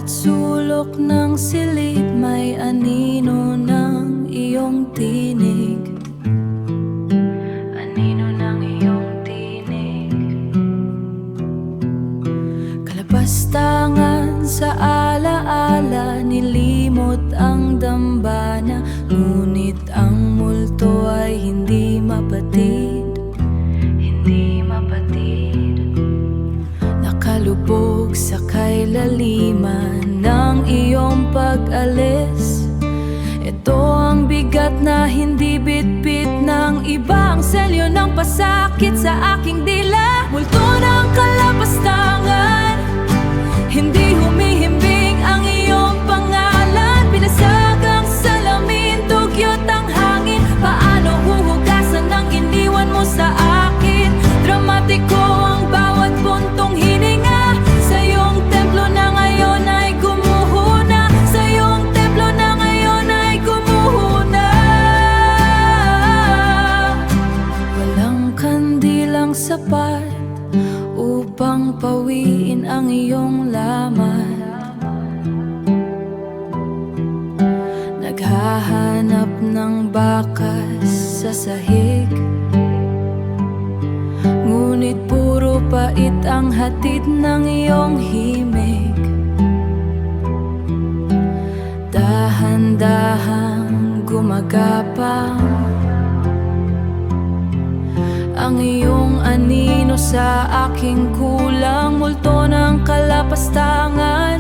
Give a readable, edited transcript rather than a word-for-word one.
Bawat sulok ng silid may anino ng iyong tinig. Anino ng iyong tinig. Kalapastangan sa alaala, nilimot ang dambana, ngunit ang multo ay hindi mapatid. Hindi mapatid. Nakalubog sa kailaliman ng iyong pag-alis. Ito ang bigat na hindi bitbit ng ibang selyo ng pasakit sa aking dila. Multo ng kalapastangan, hindi humihimbing ang iyong pangalan. Pinasag ang salamin, dugyot ang hangin. Paano huhugasan ang iniwan mo sa akin? Dramatiko ang bawat puntong hininga. Sa iyong templo na ngayon ay gumuhuna. Sa iyong templo na ngayon ay gumuhuna. Walang kandilang sapat upang pawiin ang iyong laman. Naghahanap ng bakas sa sahig, ngunit puro pait ang hatid ng iyong himig. Dahan-dahang gumagapang ang iyong anino sa aking kulang. Multo ng kalapastangan,